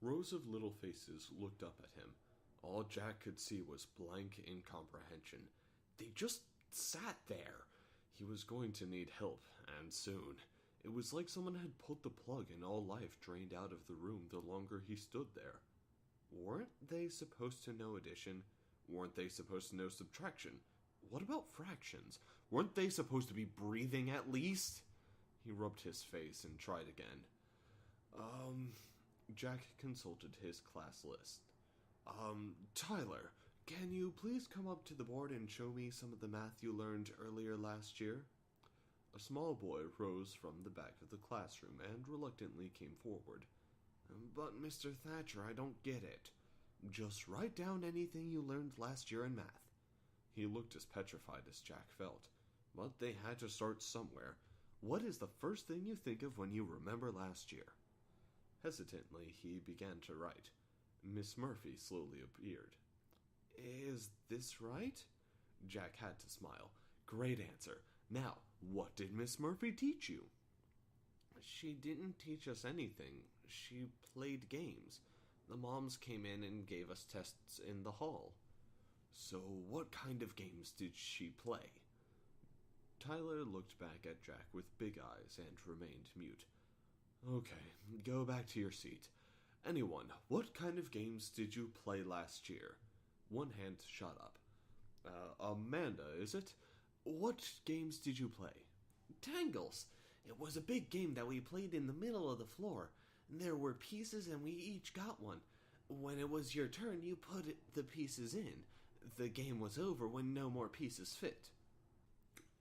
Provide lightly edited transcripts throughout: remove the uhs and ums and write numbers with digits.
Rows of little faces looked up at him. All Jack could see was blank incomprehension. They just sat there. He was going to need help, and soon. It was like someone had pulled the plug and all life drained out of the room the longer he stood there. Weren't they supposed to know addition? Weren't they supposed to know subtraction? What about fractions? Weren't they supposed to be breathing at least? He rubbed his face and tried again. Jack consulted his class list. Tyler, can you please come up to the board and show me some of the math you learned earlier last year? A small boy rose from the back of the classroom and reluctantly came forward. But, Mr. Thatcher, I don't get it. Just write down anything you learned last year in math. He looked as petrified as Jack felt. But they had to start somewhere. What is the first thing you think of when you remember last year? Hesitantly, he began to write. Miss Murphy slowly appeared. Is this right? Jack had to smile. Great answer. Now, what did Miss Murphy teach you? She didn't teach us anything. She played games. The moms came in and gave us tests in the hall. So what kind of games did she play? Tyler looked back at Jack with big eyes and remained mute. Okay, go back to your seat. Anyone, what kind of games did you play last year? One hand shot up. Amanda, is it? What games did you play? Tangles. It was a big game that we played in the middle of the floor. There were pieces and we each got one. When it was your turn, you put the pieces in. The game was over when no more pieces fit.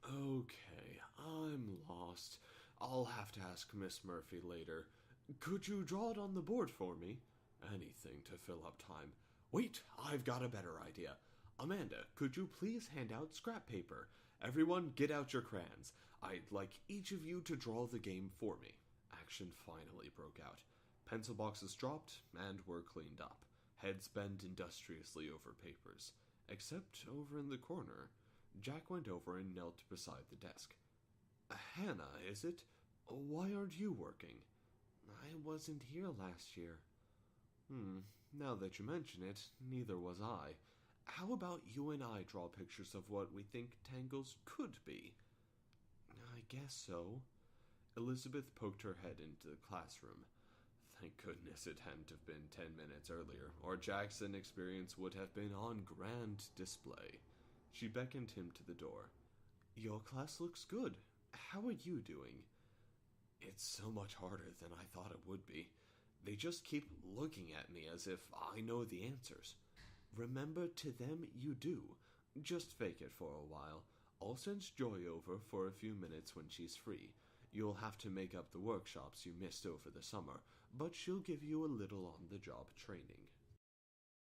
Okay, I'm lost. I'll have to ask Miss Murphy later. Could you draw it on the board for me? Anything to fill up time. Wait, I've got a better idea. Amanda, could you please hand out scrap paper? Everyone, get out your crayons. I'd like each of you to draw the game for me. Action finally broke out. Pencil boxes dropped and were cleaned up. Heads bent industriously over papers. Except over in the corner. Jack went over and knelt beside the desk. Hannah, is it? Why aren't you working? I wasn't here last year. Now that you mention it, neither was I. How about you and I draw pictures of what we think tangles could be? I guess so. Elizabeth poked her head into the classroom. Thank goodness it hadn't have been 10 minutes earlier, or Jack's experience would have been on grand display. She beckoned him to the door. Your class looks good. How are you doing? It's so much harder than I thought it would be. They just keep looking at me as if I know the answers. Remember, to them you do. Just fake it for a while. I'll send Joy over for a few minutes when she's free. You'll have to make up the workshops you missed over the summer, but she'll give you a little on-the-job training.